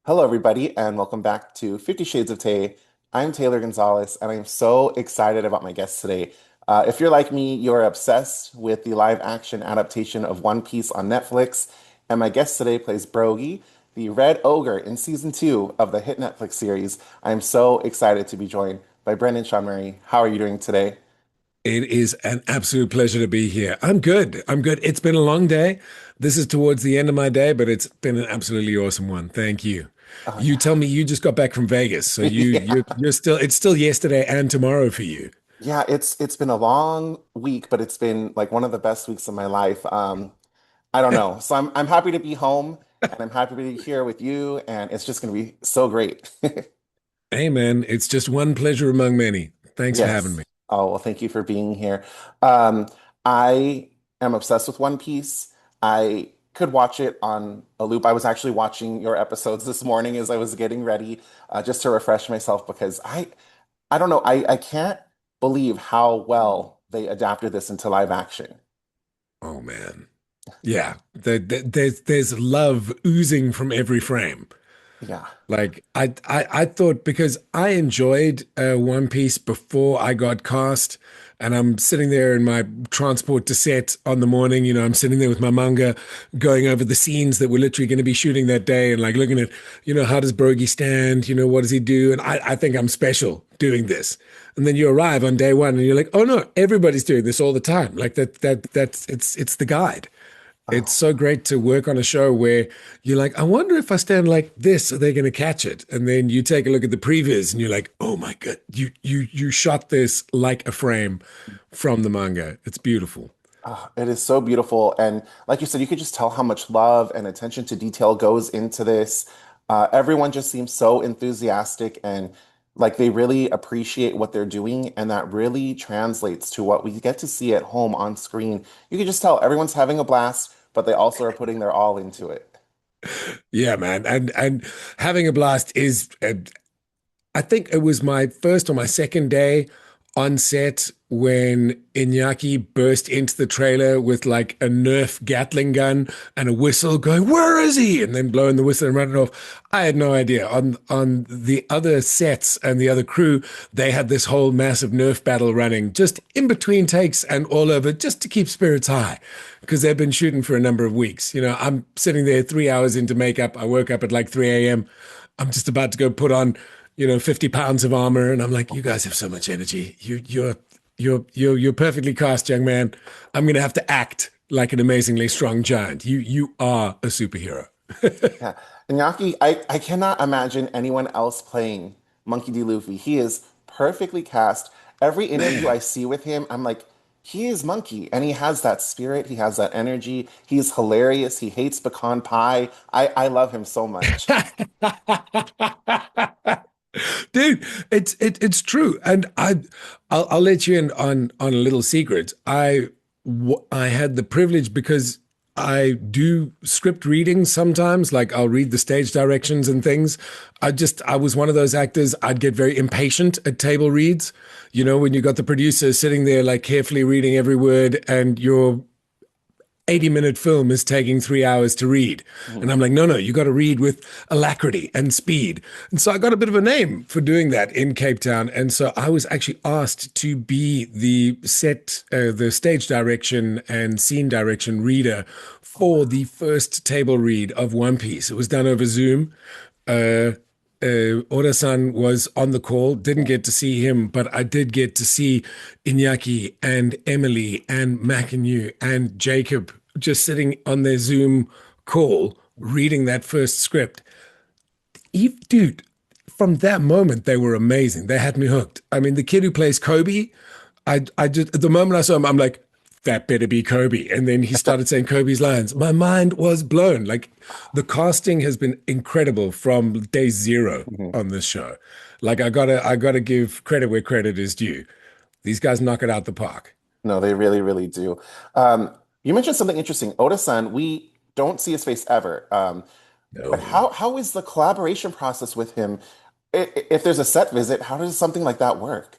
Hello, everybody, and welcome back to 50 Shades of Tay. I'm Taylor Gonzalez, and I'm so excited about my guest today. If you're like me, you're obsessed with the live action adaptation of One Piece on Netflix, and my guest today plays Brogy, the Red Ogre in season two of the hit Netflix series. I'm so excited to be joined by Brendan Sean Murray. How are you doing today? It is an absolute pleasure to be here. I'm good. I'm good. It's been a long day. This is towards the end of my day, but it's been an absolutely awesome one. Thank you. Oh, You tell yeah. me you just got back from Vegas, so you Yeah. you're still it's still yesterday and tomorrow for you. Yeah, it's been a long week, but it's been like one of the best weeks of my life. I don't know. So I'm happy to be home and I'm happy to be here with you and it's just going to be so great. Hey man, it's just one pleasure among many. Thanks for having Yes. me. Oh, well, thank you for being here. Um, I am obsessed with One Piece. I could watch it on a loop. I was actually watching your episodes this morning as I was getting ready, just to refresh myself because I don't know. I can't believe how well they adapted this into live action. Oh man. Yeah, there's love oozing from every frame. Yeah. Like I thought because I enjoyed One Piece before I got cast, and I'm sitting there in my transport to set on the morning. I'm sitting there with my manga, going over the scenes that we're literally going to be shooting that day, and like looking at, how does Brogy stand? What does he do? And I think I'm special doing this. And then you arrive on day one, and you're like, oh no, everybody's doing this all the time. Like that's it's the guide. It's Oh, so great to work on a show where you're like, I wonder if I stand like this, are they going to catch it? And then you take a look at the previs and you're like, oh my God, you shot this like a frame from the manga. It's beautiful. it is so beautiful. And like you said, you could just tell how much love and attention to detail goes into this. Everyone just seems so enthusiastic and like they really appreciate what they're doing. And that really translates to what we get to see at home on screen. You can just tell everyone's having a blast, but they also are putting their all into it. Yeah, man. And having a blast is I think it was my first or my second day on set when Iñaki burst into the trailer with like a Nerf Gatling gun and a whistle going, "Where is he?" And then blowing the whistle and running off. I had no idea. On the other sets and the other crew, they had this whole massive Nerf battle running just in between takes and all over just to keep spirits high because they've been shooting for a number of weeks. I'm sitting there 3 hours into makeup. I woke up at like 3 a.m. I'm just about to go put on 50 pounds of armor. And I'm like, you guys have so much energy. You're perfectly cast, young man. I'm going to have to act like an amazingly strong giant. You are a superhero. Yeah. Iñaki, I cannot imagine anyone else playing Monkey D. Luffy. He is perfectly cast. Every interview I Man. see with him, I'm like, he is Monkey, and he has that spirit, he has that energy. He's hilarious. He hates pecan pie. I love him so much. Dude, it's true, and I'll let you in on a little secret. I had the privilege because I do script readings sometimes, like I'll read the stage directions and things. I was one of those actors. I'd get very impatient at table reads. When you got the producer sitting there like carefully reading every word, and you're 80-minute film is taking 3 hours to read. And Mhm. I'm like, no, you got to read with alacrity and speed. And so I got a bit of a name for doing that in Cape Town. And so I was actually asked to be the stage direction and scene direction reader Oh, for wow. the first table read of One Piece. It was done over Zoom. Uh, Ora-san was on the call, didn't get to see him, but I did get to see Iñaki and Emily and Macanyu and Jacob just sitting on their Zoom call reading that first script. Dude, from that moment, they were amazing. They had me hooked. I mean, the kid who plays Kobe, I just, the moment I saw him, I'm like, that better be Kobe. And then he started saying Kobe's lines. My mind was blown. Like the casting has been incredible from day zero Mhm. on this show. Like I gotta give credit where credit is due. These guys knock it out the park. No, they really, really do. You mentioned something interesting. Oda-san, we don't see his face ever. But No. how is the collaboration process with him? If there's a set visit, how does something like that work?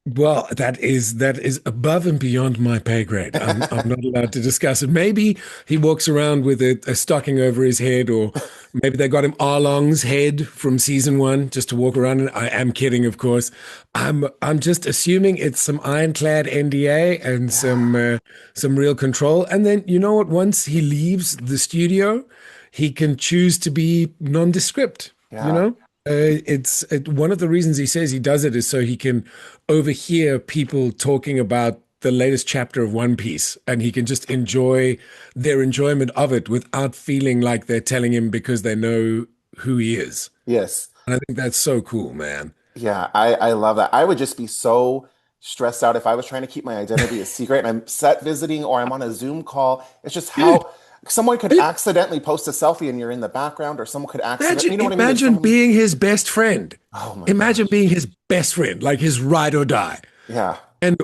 Well, that is above and beyond my pay grade. I'm not allowed to discuss it. Maybe he walks around with a stocking over his head, or maybe they got him Arlong's head from season one just to walk around. And I am kidding, of course. I'm just assuming it's some ironclad NDA and Yeah, some real control. And then you know what? Once he leaves the studio, he can choose to be nondescript. You yeah. know. One of the reasons he says he does it is so he can overhear people talking about the latest chapter of One Piece, and he can just enjoy their enjoyment of it without feeling like they're telling him because they know who he is. Yes. And I think that's so cool, man. Yeah, I love that. I would just be so stressed out if I was trying to keep my identity a secret and I'm set visiting or I'm on a Zoom call. It's just Dude, how someone could dude, accidentally post a selfie and you're in the background, or someone could accident, imagine, you know what I mean? There's so imagine many. being his best friend. Oh my Imagine gosh. being his best friend, like his ride or die. Yeah. And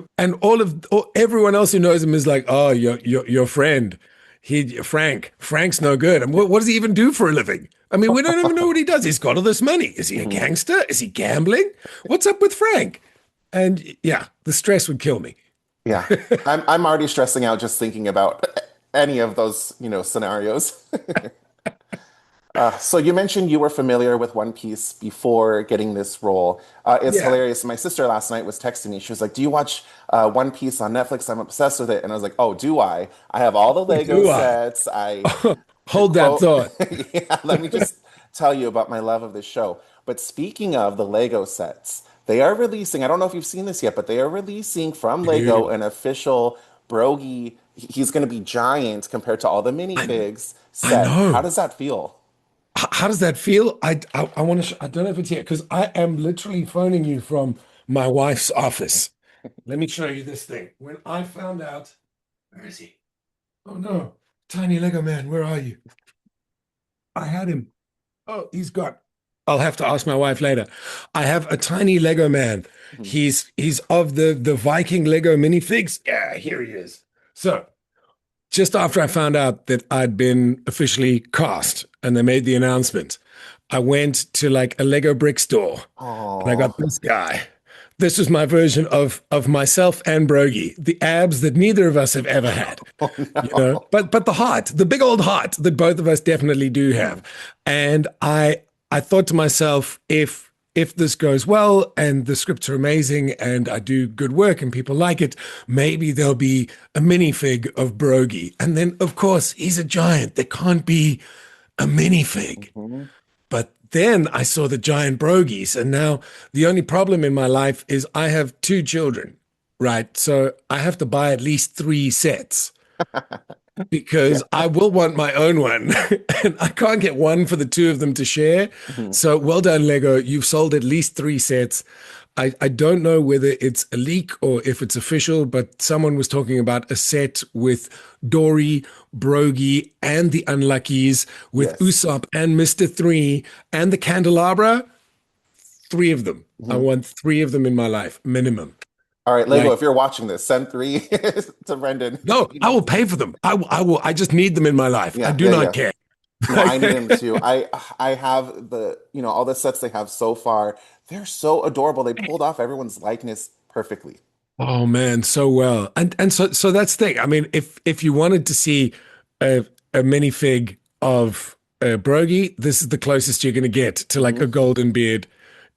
everyone else who knows him is like, oh, your friend, Frank's no good. And what does he even do for a living? I mean, we don't even know what he does. He's got all this money. Is he a Mhm. gangster? Is he gambling? What's up with Frank? And yeah, the stress would kill me. Yeah. I'm already stressing out just thinking about any of those, scenarios. So you mentioned you were familiar with One Piece before getting this role. It's Yeah. hilarious. My sister last night was texting me. She was like, "Do you watch One Piece on Netflix? I'm obsessed with it." And I was like, "Oh, do I? I have all the Lego Do I? sets. I Hold that quote, thought. yeah, let me just tell you about my love of this show." But speaking of the Lego sets, they are releasing, I don't know if you've seen this yet, but they are releasing from Lego Dude, an official Brogy. He's going to be giant compared to all the I minifigs I set. How know. does that feel? How does that feel? I want to. I don't know if it's here because I am literally phoning you from my wife's office. Let me show you this thing. When I found out, where is he? Oh no, tiny Lego man, where are you? I had him. Oh, he's gone. I'll have to ask my wife later. I have a tiny Lego man. Mhm. He's of the Viking Lego minifigs. Yeah, here he is. So just after I found out that I'd been officially cast and they made the announcement, I went to like a Lego brick store and I got Oh, this guy. This was my version of myself and Brogy, the abs that neither of us have ever had, oh you know, no. but the heart, the big old heart that both of us definitely do have. Mhm. And I thought to myself, if this goes well and the scripts are amazing and I do good work and people like it, maybe there'll be a minifig of Brogy. And then, of course, he's a giant. There can't be a minifig. Mhm. But then I saw the giant brogies, and now the only problem in my life is I have two children, right? So I have to buy at least three sets Yeah. because I will want my own one, and I can't get one for the two of them to share. Mhm. So well done, Lego. You've sold at least three sets. I don't know whether it's a leak or if it's official, but someone was talking about a set with Dory, Brogy, and the Unluckies, with Yes. Usopp and Mr. Three and the Candelabra. Three of them. I Mhm. want three of them in my life, minimum. All right, Lego, Like, if you're watching this, send three to Brendan. no, I will pay for them. I will. I just need them in my life. I Yeah, do yeah, not yeah. care. No, I need him too. I have all the sets they have so far. They're so adorable. They pulled off everyone's likeness perfectly. Oh man, so well. And so that's the thing. I mean, if you wanted to see a a minifig of Brogy, this is the closest you're going to get to like Hmm. a golden beard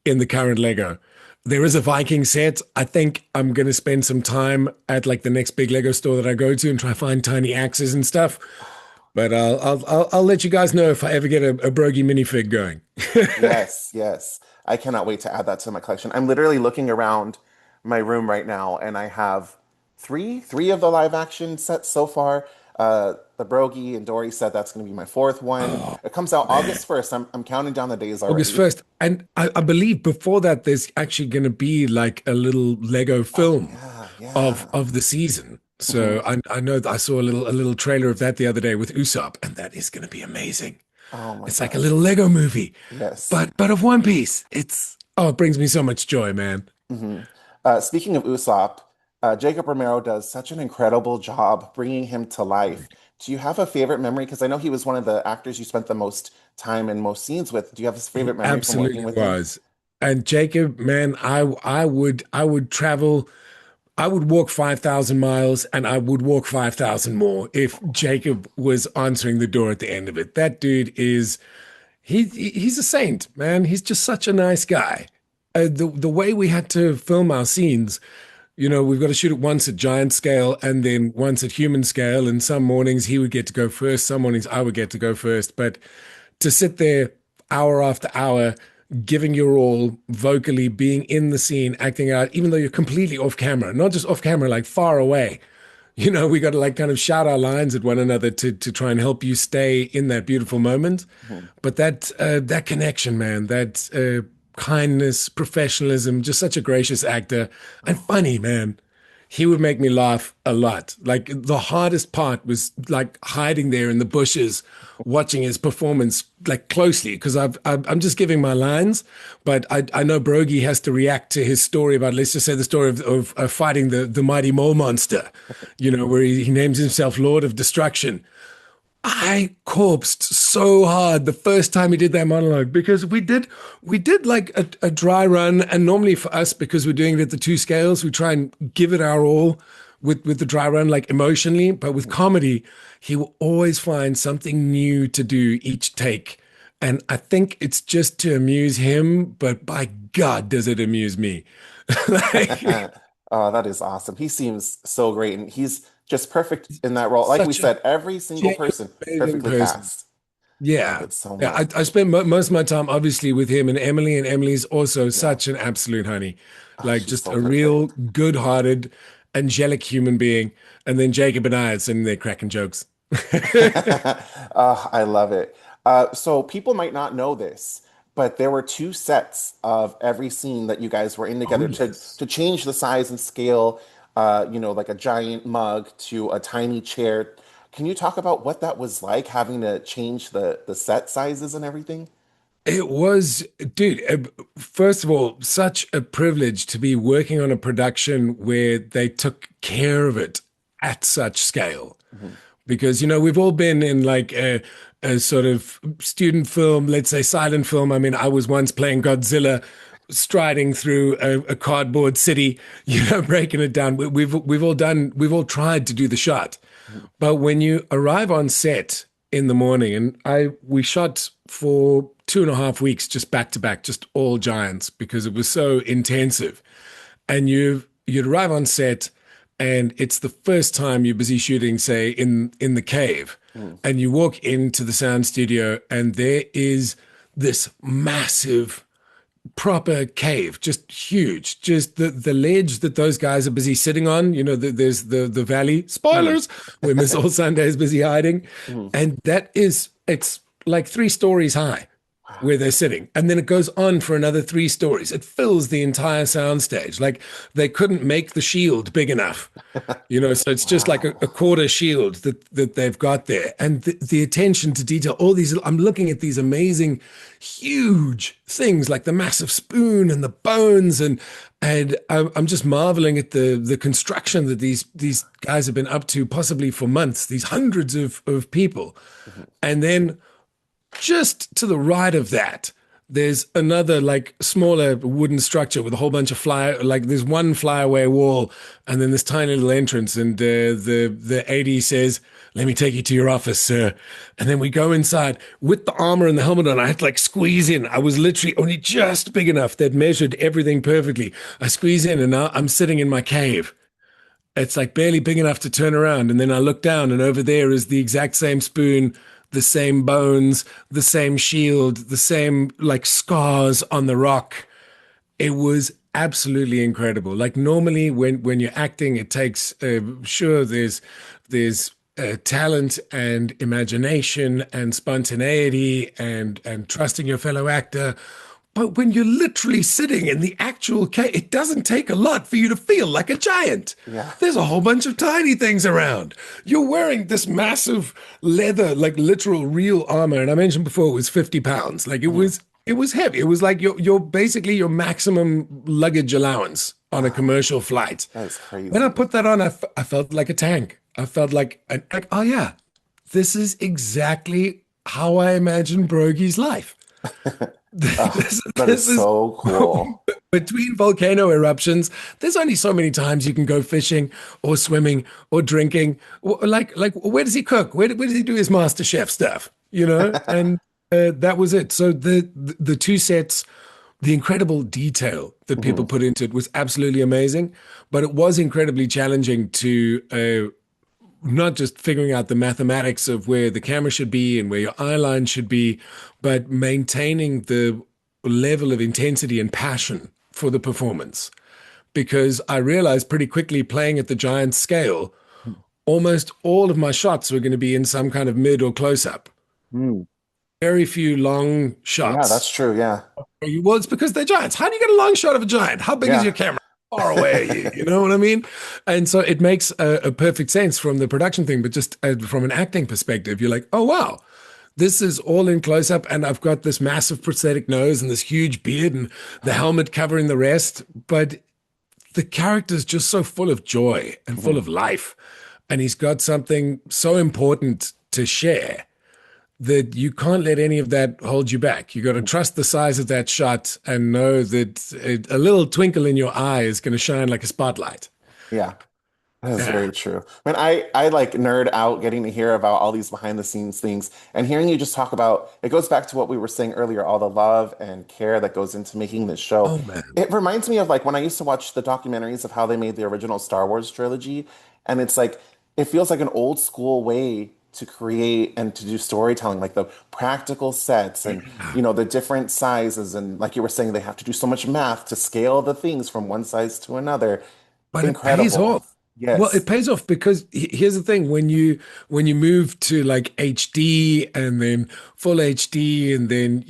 in the current Lego. There is a Viking set. I think I'm going to spend some time at like the next big Lego store that I go to and try find tiny axes and stuff. But I'll let you guys know if I ever get a Brogy minifig going. Yes, yes. I cannot wait to add that to my collection. I'm literally looking around my room right now, and I have three of the live action sets so far. The Brogy and Dory set, that's going to be my fourth one. Oh It comes out man. August 1st. I'm counting down the days August already. 1st. And I believe before that, there's actually going to be like a little Lego Oh film yeah, of yeah. of the season. Hmm. So I know that I saw a little trailer of that the other day with Usopp, and that is going to be amazing. Oh my It's like a gosh. little Lego movie, Yes. but of One Piece. It brings me so much joy, man. Hmm. Speaking of Usopp, Jacob Romero does such an incredible job bringing him to life. Do you have a favorite memory? Because I know he was one of the actors you spent the most time and most scenes with. Do you have a He favorite memory from working absolutely with him? was. And Jacob, man, I would travel. I would walk 5,000 miles and I would walk 5,000 more if Jacob was answering the door at the end of it. That dude is he's a saint, man. He's just such a nice guy. The way we had to film our scenes, we've got to shoot it once at giant scale and then once at human scale. And some mornings he would get to go first, some mornings I would get to go first. But to sit there hour after hour, giving your all vocally, being in the scene, acting out, even though you're completely off camera, not just off camera, like far away. We got to like kind of shout our lines at one another to try and help you stay in that beautiful moment. Mhm. But that connection, man, that kindness, professionalism, just such a gracious actor and funny, man. He would make me laugh a lot. Like the hardest part was like hiding there in the bushes, watching his performance like closely because I'm just giving my lines, but I know Brogy has to react to his story about, let's just say, the story of fighting the mighty mole monster, where he names himself Lord of Destruction. I corpsed so hard the first time he did that monologue because we did like a dry run, and normally for us, because we're doing it at the two scales, we try and give it our all with the dry run, like emotionally. But with comedy, he will always find something new to do each take. And I think it's just to amuse him, but by God, does it amuse me. Like, Oh, that is awesome. He seems so great, and he's just perfect in that role. Like we such a said, every single genuine, person amazing perfectly person. cast. Love Yeah. it so Yeah, much. I spend mo most of my time obviously with him and Emily's also Yeah. such an absolute honey. Oh, Like she's just so a real perfect. good-hearted, angelic human being. And then Jacob and I are sitting there cracking jokes. I love it. So people might not know this, but there were two sets of every scene that you guys were in Oh, together to yes. to change the size and scale, like a giant mug to a tiny chair. Can you talk about what that was like having to change the set sizes and everything? It was, dude, first of all, such a privilege to be working on a production where they took care of it at such scale. Mhm. Because we've all been in like a sort of student film, let's say silent film. I mean, I was once playing Godzilla, striding through a cardboard city, breaking it down. We've all tried to do the shot, Mhm. but when you arrive on set in the morning, and we shot for 2.5 weeks just back to back, just all giants because it was so intensive, and you'd arrive on set and it's the first time you're busy shooting, say, in the cave, Mhm. and you walk into the sound studio and there is this massive proper cave, just huge, just the ledge that those guys are busy sitting on. There's the valley, Mhm. spoilers, where Miss All Sunday is busy hiding, Mhm. and it's like 3 stories high Wow. where they're sitting. And then it goes on for another 3 stories. It fills the entire soundstage. Like they couldn't make the shield big enough. So it's just like a Wow. quarter shield that they've got there. And the attention to detail, all these, I'm looking at these amazing, huge things like the massive spoon and the bones. And I'm just marveling at the construction that these guys have been up to possibly for months, these hundreds of people. Mhm. And then just to the right of that, there's another like smaller wooden structure with a whole bunch of like there's one flyaway wall and then this tiny little entrance. And the AD says, "Let me take you to your office, sir." And then we go inside with the armor and the helmet on. I had to like squeeze in. I was literally only just big enough. They'd measured everything perfectly. I squeeze in and now I'm sitting in my cave. It's like barely big enough to turn around. And then I look down, and over there is the exact same spoon, the same bones, the same shield, the same like scars on the rock. It was absolutely incredible. Like normally, when you're acting, it takes sure there's talent and imagination and spontaneity and trusting your fellow actor. But when you're literally sitting in the actual cave, it doesn't take a lot for you to feel like a giant. Yeah. There's a whole bunch of tiny things around. You're wearing this massive leather, like literal real armor. And I mentioned before it was 50 pounds. Like it Mhm. was it was heavy. It was like your basically your maximum luggage allowance on a Wow. commercial flight. That is When I crazy. put that on, I felt like a tank. I felt like, oh yeah, this is exactly how I imagine Brogy's life. That is This is so cool. between volcano eruptions. There's only so many times you can go fishing or swimming or drinking. Like where does he cook? Where does he do his master chef stuff? And that was it. So the two sets, the incredible detail that people Mhm. put into it was absolutely amazing, but it was incredibly challenging to not just figuring out the mathematics of where the camera should be and where your eye line should be, but maintaining the level of intensity and passion for the performance. Because I realized pretty quickly playing at the giant scale, almost all of my shots were going to be in some kind of mid or close up. Mm. Very few long Yeah, that's shots. true. Yeah. Well, it's because they're giants. How do you get a long shot of a giant? How big is Yeah. your camera? Far away are you? You know what I mean? And so it makes a perfect sense from the production thing, but just from an acting perspective, you're like, oh, wow, this is all in close up. And I've got this massive prosthetic nose and this huge beard and the helmet covering the rest. But the character's just so full of joy and full Mhm. of life. And he's got something so important to share that you can't let any of that hold you back. You got to trust the size of that shot and know that a little twinkle in your eye is going to shine like a spotlight. Yeah. That is Yeah. very true. I like nerd out getting to hear about all these behind the scenes things and hearing you just talk about it goes back to what we were saying earlier, all the love and care that goes into making this show. Oh man. It reminds me of like when I used to watch the documentaries of how they made the original Star Wars trilogy, and it's like it feels like an old school way to create and to do storytelling, like the practical sets and the different sizes and like you were saying, they have to do so much math to scale the things from one size to another. But it pays Incredible. off. Well, it Yes. pays off because here's the thing: when you move to like HD and then full HD and then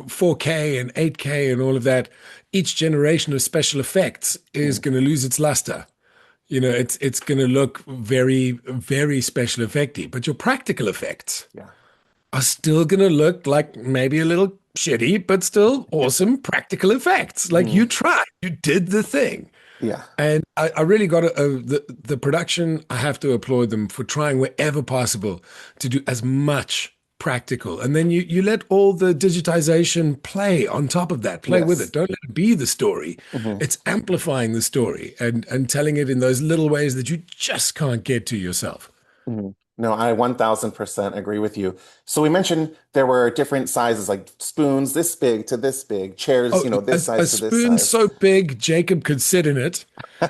4K and 8K and all of that, each generation of special effects is Mm, going to lose its luster. It's going to look very, very special effecty, but your practical effects yeah. are still going to look like maybe a little shitty, but still awesome practical effects. Like Mm, you tried, you did the thing. yeah. And I really got the production. I have to applaud them for trying wherever possible to do as much practical. And then you let all the digitization play on top of that, play with it. Yes. Don't let it be the story. Hmm. It's amplifying the story and telling it in those little ways that you just can't get to yourself. Hmm. No, I 1000% agree with you. So we mentioned there were different sizes, like spoons this big to this big, chairs, Oh, this a size to this spoon size. so big Jacob could sit in it,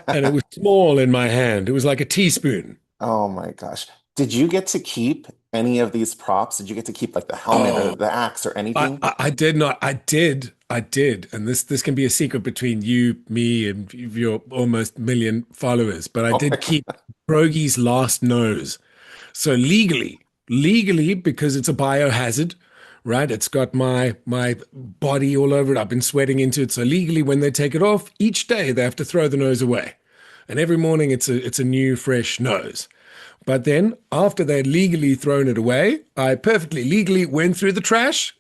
and it was small in my hand. It was like a teaspoon. Oh my gosh. Did you get to keep any of these props? Did you get to keep like the helmet or Oh, the axe or anything? I did not. I did, and this can be a secret between you, me, and your almost million followers. But I Oh my did God. keep Brogy's last nose. So legally, because it's a biohazard, right? It's got my body all over it. I've been sweating into it. So legally, when they take it off, each day they have to throw the nose away, and every morning it's a new fresh nose. But then, after they'd legally thrown it away, I perfectly legally went through the trash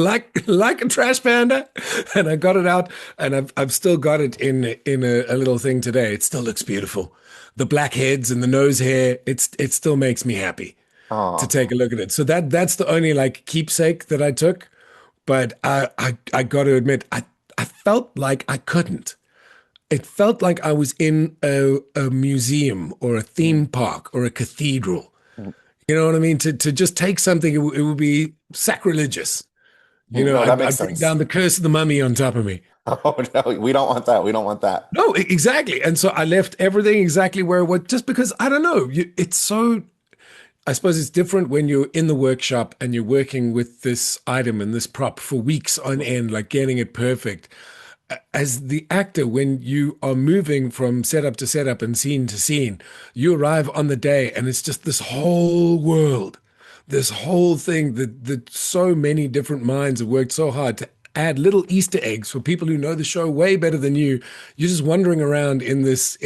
like a trash panda, and I got it out, and I've still got it in a little thing today. It still looks beautiful. The black heads and the nose hair, it still makes me happy to Oh. take a look at it. So that's the only like keepsake that I took. But I got to admit, I felt like I couldn't. It felt like I was in a museum or a theme Mm, park or a cathedral. mm, You know what I mean? To just take something, it would be sacrilegious. mm. No, that makes I'd bring sense. down the curse of the mummy on top of me. Oh no, we don't want that. We don't want that. No, exactly. And so I left everything exactly where it was, just because I don't know. It's so, I suppose it's different when you're in the workshop and you're working with this item and this prop for weeks on Mhm. end, like getting it perfect. As the actor, when you are moving from setup to setup and scene to scene, you arrive on the day and it's just this whole world, this whole thing that so many different minds have worked so hard to add little Easter eggs for people who know the show way better than you. You're just wandering around in this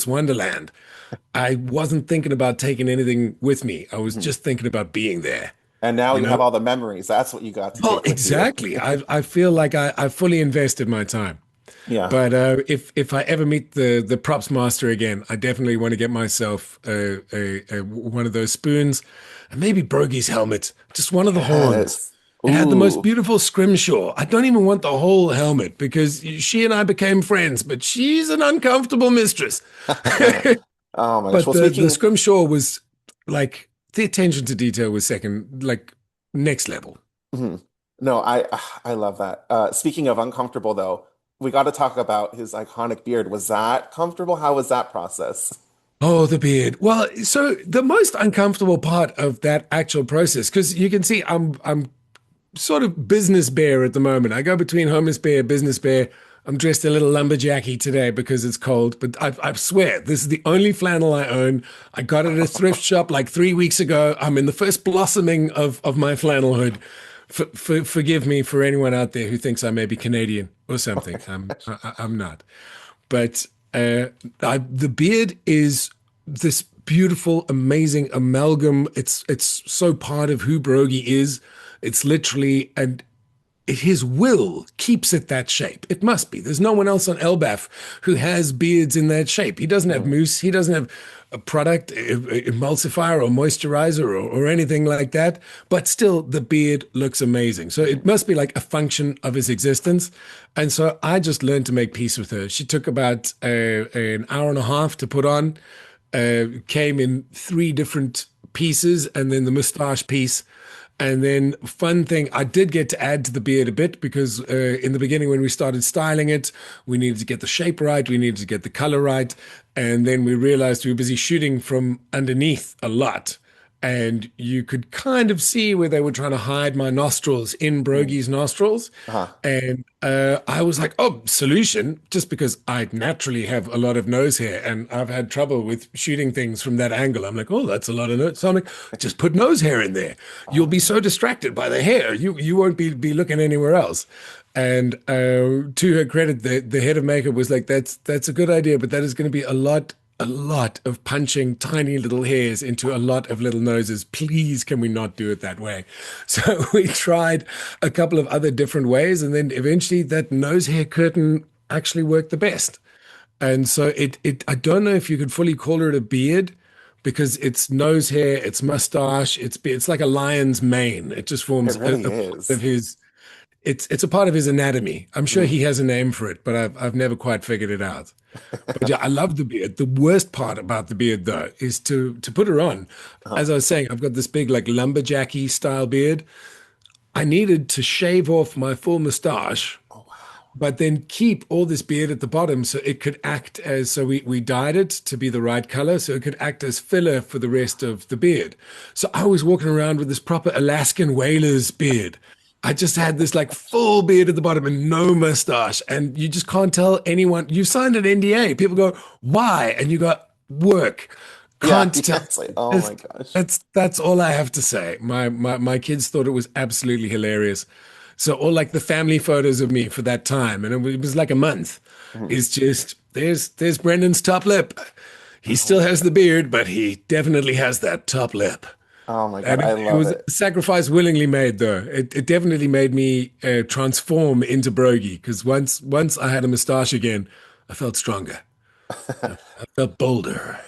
wonderland. I wasn't thinking about taking anything with me. I was Mhm. just thinking about being there, And now you you know? have all the memories. That's what you got to Well, take with you. exactly. I feel like I fully invested my time. Yeah. But if I ever meet the props master again, I definitely want to get myself one of those spoons and maybe Brogy's helmet, just one of the horns. Yes. It had the most Ooh. beautiful scrimshaw. I don't even want the whole helmet because she and I became friends, but she's an uncomfortable mistress. Oh my gosh. But Well, the speaking, scrimshaw was like the attention to detail was second, like next level. mhm. No, I love that. Speaking of uncomfortable though, we got to talk about his iconic beard. Was that comfortable? How was that process? Oh, the beard. Well, so the most uncomfortable part of that actual process, because you can see I'm sort of business bear at the moment. I go between homeless bear, business bear. I'm dressed a little lumberjacky today because it's cold, but I swear this is the only flannel I own. I got it at a thrift shop like 3 weeks ago. I'm in the first blossoming of my flannel hood. Forgive me for anyone out there who thinks I may be Canadian or Oh something. my I'm not. But the beard is this beautiful, amazing amalgam. It's so part of who Brogy is. It's literally, and his will keeps it that shape. It must be. There's no one else on Elbaf who has beards in that shape. He doesn't have gosh. mousse. He doesn't have a product, emulsifier or moisturizer or anything like that. But still, the beard looks amazing. So it must be like a function of his existence. And so I just learned to make peace with her. She took about an hour and a half to put on, came in three different pieces, and then the mustache piece. And then, fun thing, I did get to add to the beard a bit because in the beginning, when we started styling it, we needed to get the shape right, we needed to get the color right. And then we realized we were busy shooting from underneath a lot. And you could kind of see where they were trying to hide my nostrils in Mm. Brogy's nostrils. Uh-huh. And I was like, oh, solution, just because I naturally have a lot of nose hair and I've had trouble with shooting things from that angle. I'm like, oh, that's a lot of nose. So I'm like, just put nose hair in there. You'll be Oh. so distracted by the hair. You won't be looking anywhere else. And to her credit, the head of makeup was like, that's a good idea, but that is going to be a lot of punching tiny little hairs into a lot of little noses. Please, can we not do it that way? So we tried a couple of other different ways, and then eventually that nose hair curtain actually worked the best. And so it I don't know if you could fully call it a beard because it's nose hair, it's mustache, it's like a lion's mane. It just It forms really a part of is. his it's a part of his anatomy. I'm sure Mm. he has a name for it, but I've never quite figured it out. But yeah, I love the beard. The worst part about the beard though is to put her on. Uh-huh. As I was saying, I've got this big like lumberjacky style beard. I needed to shave off my full mustache, Oh wow. but then keep all this beard at the bottom so it could act as so we dyed it to be the right color so it could act as filler for the rest of the beard. So I was walking around with this proper Alaskan whaler's beard. I just had this like full beard at the bottom and no mustache. And you just can't tell anyone. You signed an NDA. People go, why? And you got work. Yeah, Can't yeah, tell. it's like, oh my That's, gosh. that's all I have to say. My kids thought it was absolutely hilarious. So all like the family photos of me for that time, and it was like a month, Mhm. is just there's Brendan's top lip. He Oh still my has the gosh. beard, but he definitely has that top lip. Oh my God, And I it love was it. a sacrifice willingly made, though. It definitely made me transform into Brogy because once I had a mustache again, I felt stronger. I felt bolder.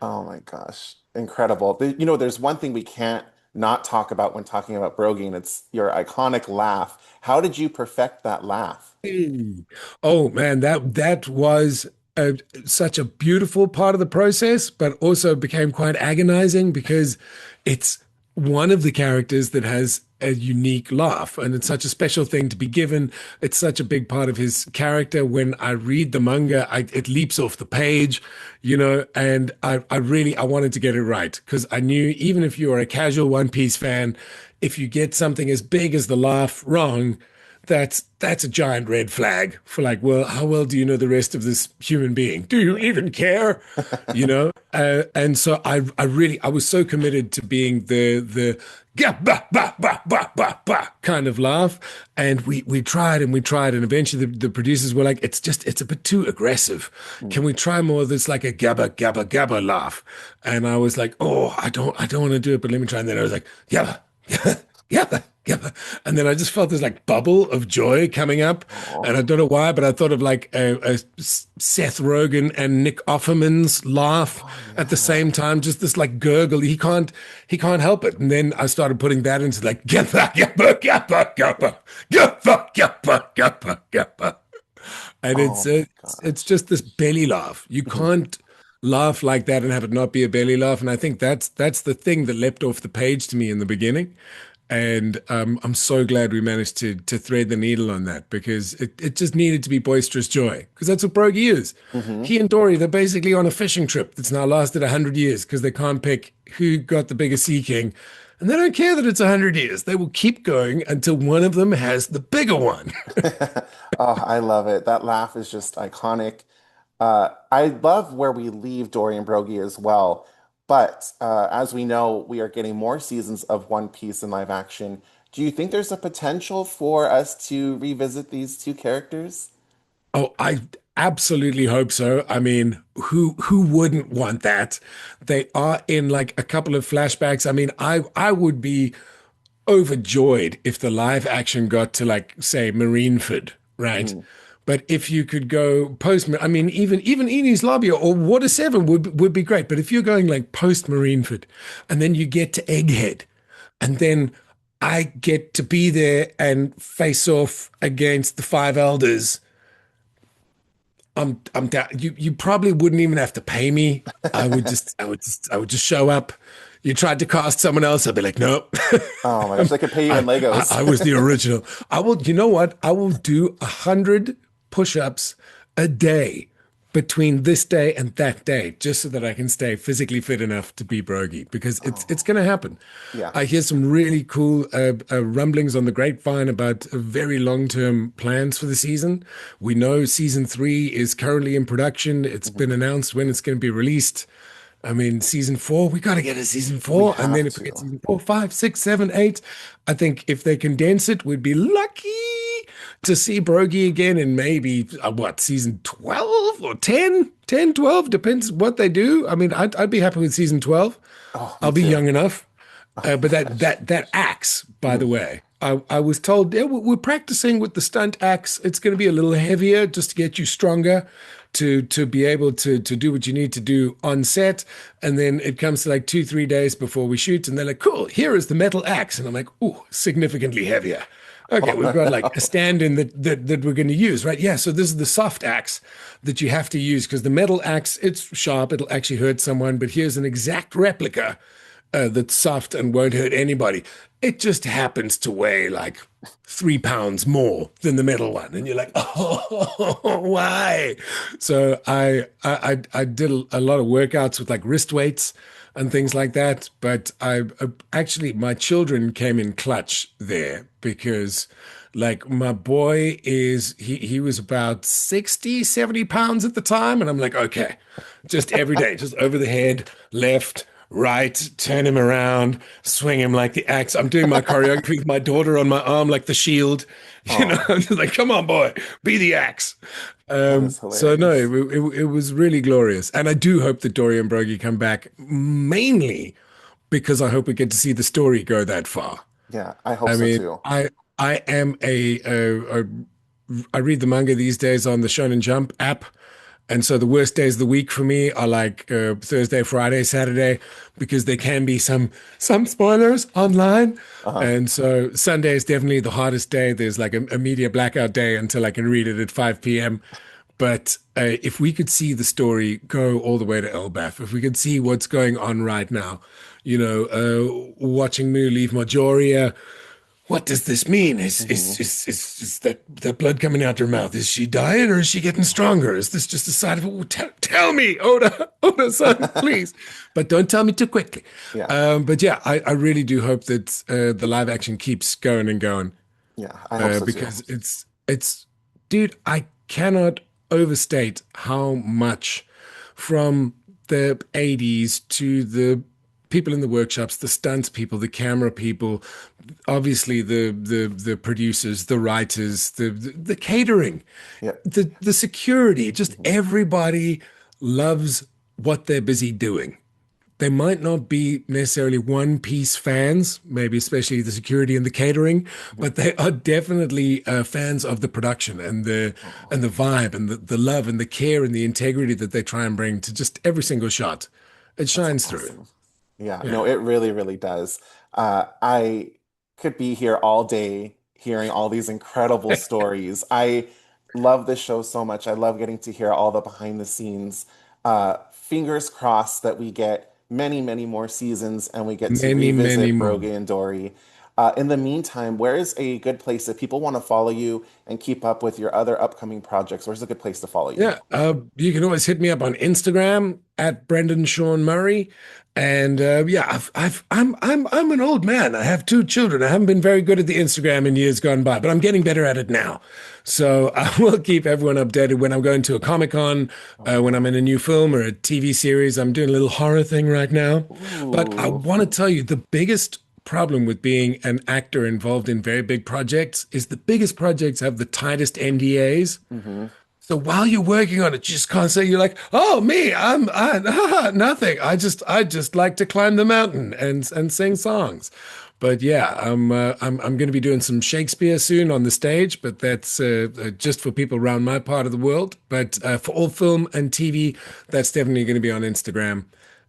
Oh my gosh. Incredible. There's one thing we can't not talk about when talking about Brogy, and it's your iconic laugh. How did you perfect that laugh? Hey. Oh man, that was such a beautiful part of the process, but also became quite agonizing because it's one of the characters that has a unique laugh, and it's such a special thing to be given. It's such a big part of his character. When I read the manga, it leaps off the page, and I wanted to get it right because I knew even if you are a casual One Piece fan, if you get something as big as the laugh wrong, that's a giant red flag for like, well, how well do you know the rest of this human being? Do you even care? And so I was so committed to being the "Gah, bah, bah, bah, bah, bah, bah" kind of laugh, and we tried and we tried, and eventually the producers were like, it's a bit too aggressive. Mm. Can we try more of this like a gabba gabba gabba laugh? And I was like, oh, I don't want to do it, but let me try. And then I was like, yabba, yabba. And then I just felt this like bubble of joy coming up. Oh, And I don't know why, but I thought of like a Seth Rogen and Nick Offerman's laugh oh at the yeah. same time, just this like gurgle. He can't help it. And then I started putting that into like, gappa, gappa, gappa, gappa, gappa, gappa, gappa, gappa. And Oh my it's gosh. just this belly laugh. You Mhm. can't laugh like that and have it not be a belly laugh. And I think that's the thing that leapt off the page to me in the beginning. And I'm so glad we managed to thread the needle on that because it just needed to be boisterous joy because that's what Brogy is. Mhm. He and Dory, they're basically on a fishing trip that's now lasted 100 years because they can't pick who got the bigger sea king. And they don't care that it's 100 years. They will keep going until one of them has the bigger one. Oh, I love it. That laugh is just iconic. I love where we leave Dory and Brogy as well. But as we know, we are getting more seasons of One Piece in live action. Do you think there's a potential for us to revisit these two characters? Oh, I absolutely hope so. I mean, who wouldn't want that? They are in like a couple of flashbacks. I mean, I would be overjoyed if the live action got to like say Marineford, right? Mhm. But if you could go post, I mean, even Eni's Lobby or Water Seven would be great. But if you're going like post Marineford, and then you get to Egghead, and then I get to be there and face off against the Five Elders, I'm down. You probably wouldn't even have to pay me. I would just show up. You tried to cast someone else, I'd be like, nope. Oh my gosh, they could pay you in I Legos. I was the original. I will, you know what? I will do 100 push-ups a day between this day and that day, just so that I can stay physically fit enough to be Brogy, because it's Oh, going to happen. yeah. I hear some really cool rumblings on the grapevine about very long-term plans for the season. We know season three is currently in production. It's Mhm. been announced when it's going to be released. I mean, season four, we got to get a season We four. And then have if we get to. season four, five, six, seven, eight, I think if they condense it, we'd be lucky to see Brogy again in maybe, what, season 12 or 10? 10, 12, depends what they do. I mean, I'd be happy with season 12. Oh, me I'll be too. young enough. Oh my But gosh. that axe, by the Mhm. way, I was told, yeah, we're practicing with the stunt axe. It's going to be a little heavier just to get you stronger to be able to do what you need to do on set. And then it comes to like 2, 3 days before we shoot, and they're like, cool, here is the metal axe. And I'm like, oh, significantly heavier. Okay, Oh we've got like a no. stand-in that we're going to use, right? Yeah, so this is the soft axe that you have to use because the metal axe, it's sharp, it'll actually hurt someone, but here's an exact replica that's soft and won't hurt anybody. It just happens to weigh like 3 pounds more than the metal one, and you're like, oh, why? So I did a lot of workouts with like wrist weights and things like that. But I actually my children came in clutch there because like my boy is he was about 60, 70 pounds at the time, and I'm like, okay, just every day, just over the head, left, right, turn him around, swing him like the axe. I'm doing my choreography with my daughter on my arm like the shield. You know, Oh, I'm just like, come on, boy, be the axe. that is So no, hilarious. it was really glorious. And I do hope that Dory and Brogy come back mainly because I hope we get to see the story go that far. Yeah, I hope I so mean, too. I am I read the manga these days on the Shonen Jump app. And so the worst days of the week for me are like Thursday, Friday, Saturday, because there can be some spoilers online. Uh-huh. And so Sunday is definitely the hardest day. There's like a media blackout day until I can read it at 5 p.m. But if we could see the story go all the way to Elbaf, if we could see what's going on right now, you know, watching Mu leave Majoria, what does this mean? Hmm. Is that the blood coming out her mouth? Is she dying or is she getting stronger? Is this just a side of it? Well, tell me, Oda, Oda son, please. But don't tell me too quickly. Yeah, But yeah, I really do hope that the live action keeps going and going yeah, I hope so too. because dude, I cannot overstate how much from the 80s to the people in the workshops, the stunts people, the camera people, obviously the producers, the writers, the catering, Yeah. the security, just Mhm. everybody loves what they're busy doing they might not be necessarily One Piece fans, maybe especially the security and the catering, Mhm. but they are definitely fans of the production and the Oh, vibe and the love and the care and the integrity that they try and bring to just every single shot. It that's shines through. awesome. Yeah, no, Yeah. it really, really does. I could be here all day hearing all these incredible stories. I love this show so much. I love getting to hear all the behind the scenes. Fingers crossed that we get many, many more seasons and we get to Many, many revisit more. Brogy and Dory. In the meantime, where is a good place if people want to follow you and keep up with your other upcoming projects? Where's a good place to follow you? Yeah, you can always hit me up on Instagram at Brendan Sean Murray. And yeah, I'm an old man. I have two children. I haven't been very good at the Instagram in years gone by, but I'm getting better at it now. So I will keep everyone updated when I'm going to a Comic-Con, when I'm Oh, in a new film or a TV series. I'm doing a little horror thing right now. But I ooh. want to tell you the biggest problem with being an actor involved in very big projects is the biggest projects have the tightest NDAs. Hmm. So while you're working on it, you just can't say you're like, oh me, nothing. I just like to climb the mountain and sing songs. But yeah, I'm going to be doing some Shakespeare soon on the stage, but that's just for people around my part of the world. But for all film and TV, that's definitely going to be on Instagram.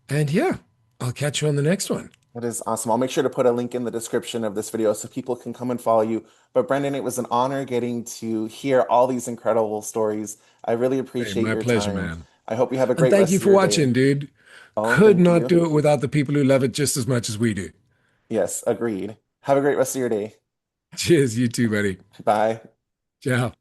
And yeah, I'll catch you on the next one. That is awesome. I'll make sure to put a link in the description of this video so people can come and follow you. But Brendan, it was an honor getting to hear all these incredible stories. I really Hey, appreciate my your pleasure, time. man. I hope you have a And great thank rest you of for your watching, day. dude. Oh, Could thank not you. do it without the people who love it just as much as we do. Yes, agreed. Have a great rest of your day. Cheers, you too, buddy. Bye. Ciao.